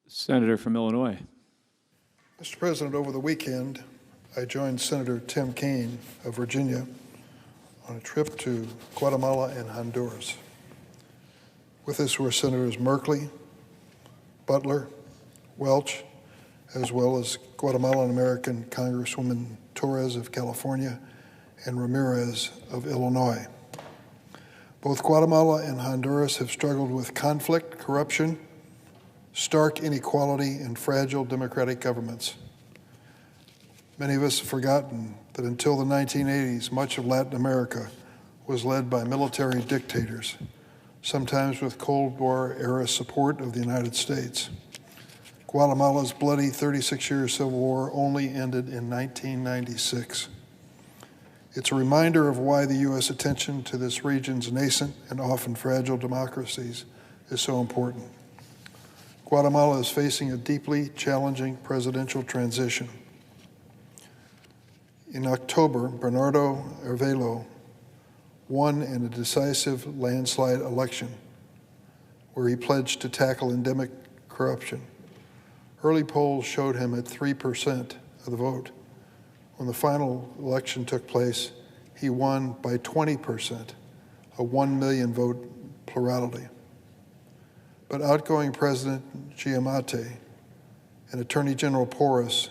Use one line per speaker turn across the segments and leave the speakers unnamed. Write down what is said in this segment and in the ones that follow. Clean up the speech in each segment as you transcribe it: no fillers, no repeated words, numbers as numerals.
Senator from Illinois.
Mr. President, over the weekend, I joined Senator Tim Kaine of Virginia on a trip to Guatemala and Honduras. With us were Senators Merkley, Butler, Welch, as well as Guatemalan American Congresswoman Torres of California and Ramirez of Illinois. Both Guatemala and Honduras have struggled with conflict, corruption, stark inequality, and fragile democratic governments. Many of us have forgotten that until the 1980s, much of Latin America was led by military dictators, sometimes with Cold War-era support of the United States. Guatemala's bloody 36-year civil war only ended in 1996. It's a reminder of why the U.S. attention to this region's nascent and often fragile democracies is so important. Guatemala is facing a deeply challenging presidential transition. In October, Bernardo Arevalo won in a decisive landslide election where he pledged to tackle endemic corruption. Early polls showed him at 3% of the vote. When the final election took place, he won by 20%, a 1 million vote plurality. But outgoing President Giammattei and Attorney General Porras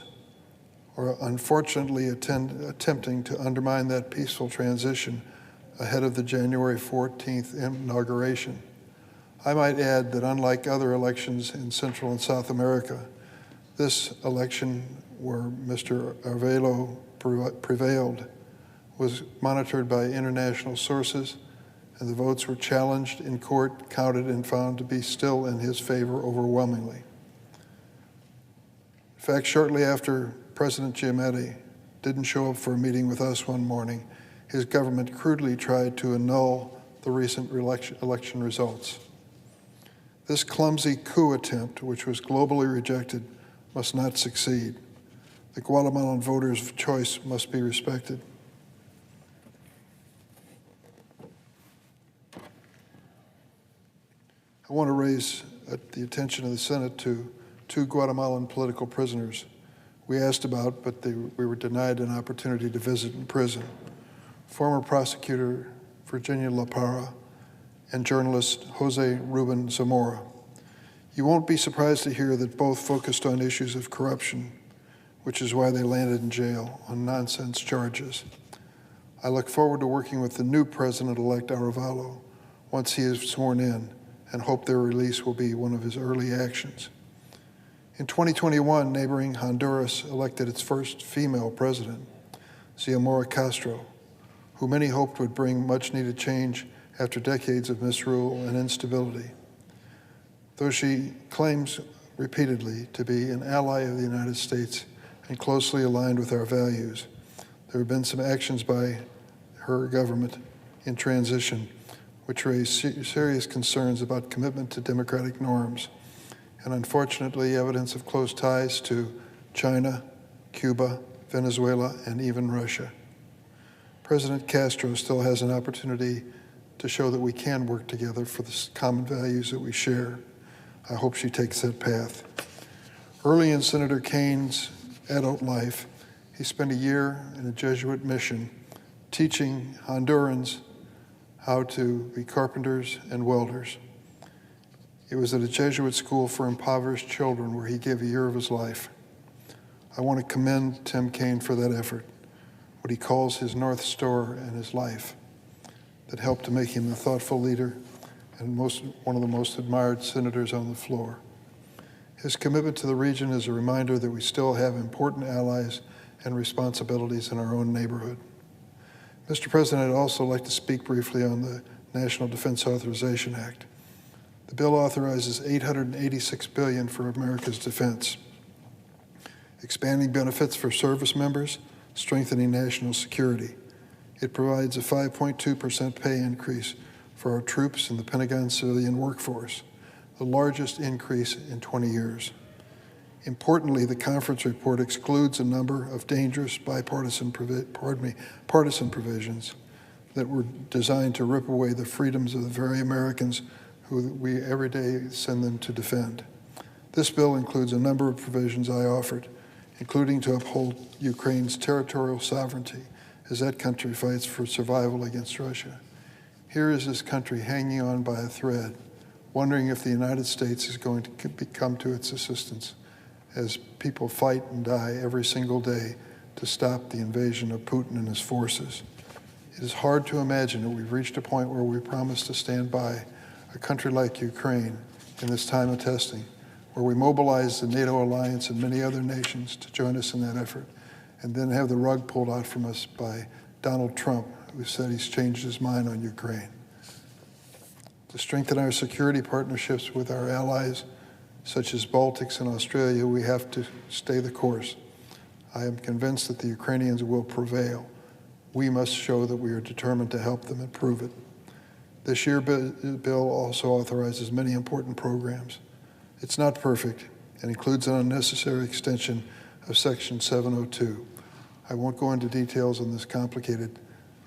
are unfortunately attempting to undermine that peaceful transition ahead of the January 14th inauguration. I might add that unlike other elections in Central and South America, this election where Mr. Arevalo prevailed was monitored by international sources, and the votes were challenged in court, counted, and found to be still in his favor overwhelmingly. In fact, shortly after President Giammattei didn't show up for a meeting with us one morning, his government crudely tried to annul the recent election results. This clumsy coup attempt, which was globally rejected, must not succeed. The Guatemalan voters' choice must be respected. I want to raise the attention of the Senate to two Guatemalan political prisoners we asked about, but we were denied an opportunity to visit in prison. Former prosecutor Virginia La Parra and journalist Jose Ruben Zamora. You won't be surprised to hear that both focused on issues of corruption, which is why they landed in jail on nonsense charges. I look forward to working with the new President-elect Arevalo once he is sworn in, and hope their release will be one of his early actions. In 2021, neighboring Honduras elected its first female president, Xiomara Castro, who many hoped would bring much-needed change after decades of misrule and instability. Though she claims repeatedly to be an ally of the United States and closely aligned with our values, there have been some actions by her government in transition which raise serious concerns about commitment to democratic norms, and unfortunately evidence of close ties to China, Cuba, Venezuela, and even Russia. President Castro still has an opportunity to show that we can work together for the common values that we share. I hope she takes that path. Early in Senator Kaine's adult life, he spent a year in a Jesuit mission teaching Hondurans how to be carpenters and welders. It was at a Jesuit school for impoverished children where he gave a year of his life. I want to commend Tim Kaine for that effort, what he calls his North Star in his life, that helped to make him a thoughtful leader and one of the most admired senators on the floor. His commitment to the region is a reminder that we still have important allies and responsibilities in our own neighborhood. Mr. President, I'd also like to speak briefly on the National Defense Authorization Act. The bill authorizes $886 billion for America's defense, expanding benefits for service members, strengthening national security. It provides a 5.2% pay increase for our troops in the Pentagon civilian workforce, the largest increase in 20 years. Importantly, the conference report excludes a number of dangerous partisan provisions that were designed to rip away the freedoms of the very Americans who we every day send them to defend. This bill includes a number of provisions I offered, including to uphold Ukraine's territorial sovereignty as that country fights for survival against Russia. Here is this country hanging on by a thread, wondering if the United States is going to come to its assistance as people fight and die every single day to stop the invasion of Putin and his forces. It is hard to imagine that we've reached a point where we promise to stand by a country like Ukraine in this time of testing, where we mobilize the NATO alliance and many other nations to join us in that effort, and then have the rug pulled out from us by Donald Trump, who said he's changed his mind on Ukraine. To strengthen our security partnerships with our allies, such as Baltics and Australia, we have to stay the course. I am convinced that the Ukrainians will prevail. We must show that we are determined to help them and prove it. This year's bill also authorizes many important programs. It's not perfect and includes an unnecessary extension of Section 702. I won't go into details on this complicated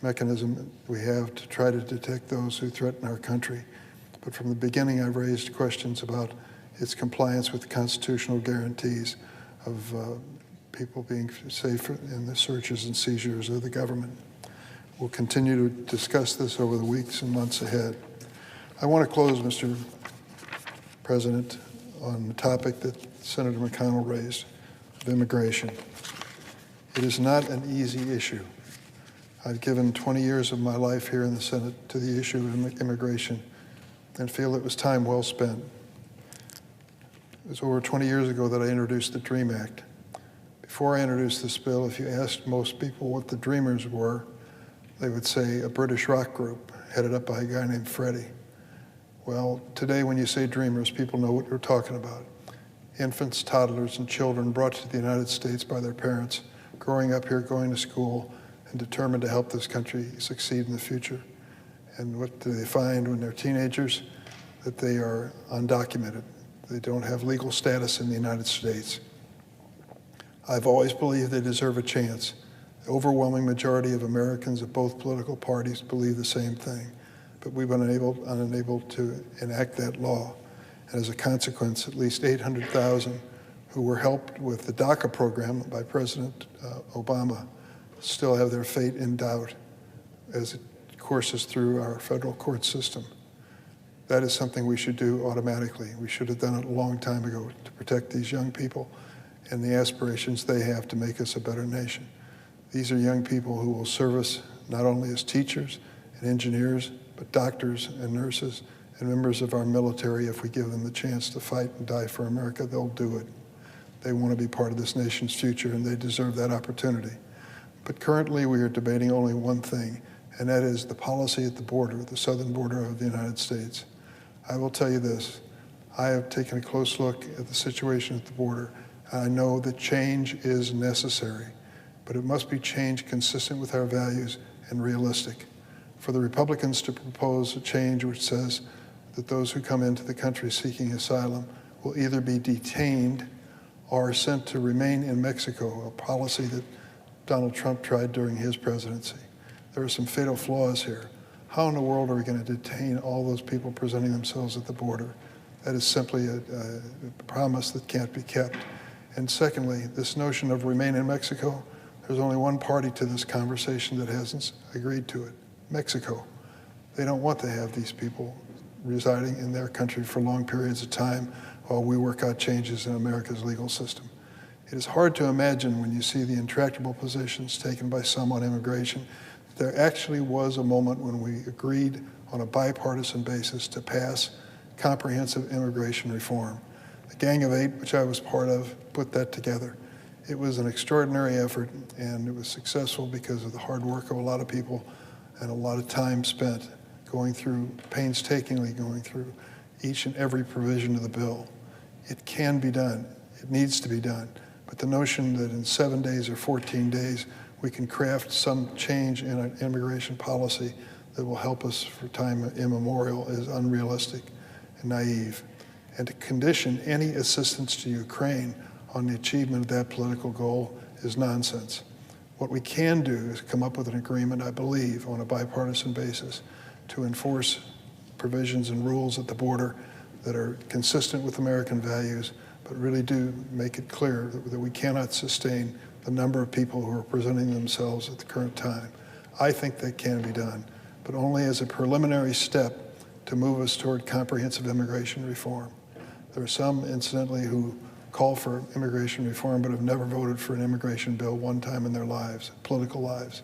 mechanism we have to try to detect those who threaten our country, but from the beginning I've raised questions about its compliance with the constitutional guarantees of people being safe in the searches and seizures of the government. We'll continue to discuss this over the weeks and months ahead. I want to close, Mr. President, on the topic that Senator McConnell raised of immigration. It is not an easy issue. I've given 20 years of my life here in the Senate to the issue of immigration and feel it was time well spent. It was over 20 years ago that I introduced the DREAM Act. Before I introduced this bill, if you asked most people what the Dreamers were, they would say a British rock group headed up by a guy named Freddie. Well, today when you say Dreamers, people know what you're talking about. Infants, toddlers, and children brought to the United States by their parents, growing up here, going to school, and determined to help this country succeed in the future. And what do they find when they're teenagers? That they are undocumented. They don't have legal status in the United States. I've always believed they deserve a chance. The overwhelming majority of Americans of both political parties believe the same thing, but we've been unable to enact that law. And as a consequence, at least 800,000 who were helped with the DACA program by President Obama still have their fate in doubt as it courses through our federal court system. That is something we should do automatically. We should have done it a long time ago to protect these young people and the aspirations they have to make us a better nation. These are young people who will serve us not only as teachers and engineers, but doctors and nurses and members of our military. If we give them the chance to fight and die for America, they'll do it. They want to be part of this nation's future, and they deserve that opportunity. But currently, we are debating only one thing, and that is the policy at the border, the southern border of the United States. I will tell you this, I have taken a close look at the situation at the border. I know that change is necessary, but it must be change consistent with our values and realistic. For the Republicans to propose a change which says that those who come into the country seeking asylum will either be detained or sent to remain in Mexico, a policy that Donald Trump tried during his presidency. There are some fatal flaws here. How in the world are we going to detain all those people presenting themselves at the border? That is simply a promise that can't be kept. And secondly, this notion of remain in Mexico, there's only one party to this conversation that hasn't agreed to it, Mexico. They don't want to have these people residing in their country for long periods of time while we work out changes in America's legal system. It is hard to imagine when you see the intractable positions taken by some on immigration. There actually was a moment when we agreed on a bipartisan basis to pass comprehensive immigration reform. The Gang of Eight, which I was part of, put that together. It was an extraordinary effort, and it was successful because of the hard work of a lot of people and a lot of time spent painstakingly going through each and every provision of the bill. It can be done. It needs to be done. But the notion that in 7 days or 14 days we can craft some change in an immigration policy that will help us for time immemorial is unrealistic and naive. And to condition any assistance to Ukraine on the achievement of that political goal is nonsense. What we can do is come up with an agreement, I believe, on a bipartisan basis to enforce provisions and rules at the border that are consistent with American values, but really do make it clear that we cannot sustain the number of people who are presenting themselves at the current time. I think that can be done, but only as a preliminary step to move us toward comprehensive immigration reform. There are some, incidentally, who call for immigration reform but have never voted for an immigration bill one time in their lives, political lives.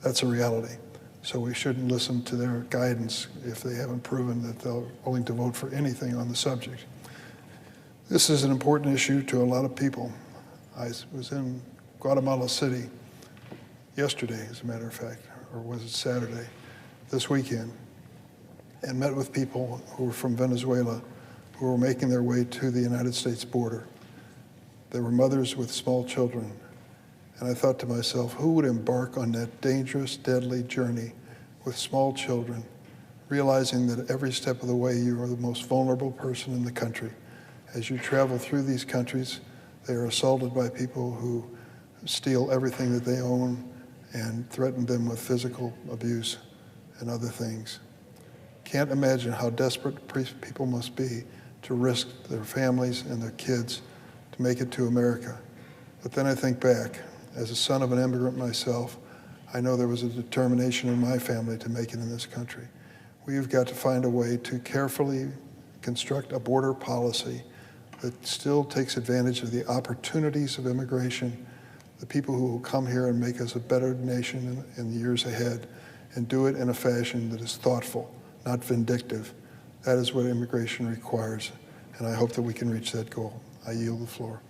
That's a reality. So we shouldn't listen to their guidance if they haven't proven that they're willing to vote for anything on the subject. This is an important issue to a lot of people. I was in Guatemala City yesterday, as a matter of fact, or was it Saturday, this weekend, and met with people who were from Venezuela who were making their way to the United States border. They were mothers with small children. And I thought to myself, who would embark on that dangerous, deadly journey with small children, realizing that every step of the way you are the most vulnerable person in the country? As you travel through these countries, they are assaulted by people who steal everything that they own and threaten them with physical abuse and other things. Can't imagine how desperate people must be to risk their families and their kids to make it to America. But then I think back, as a son of an immigrant myself, I know there was a determination in my family to make it in this country. We've got to find a way to carefully construct a border policy that still takes advantage of the opportunities of immigration, the people who will come here and make us a better nation in the years ahead, and do it in a fashion that is thoughtful, not vindictive. That is what immigration requires, and I hope that we can reach that goal. I yield the floor.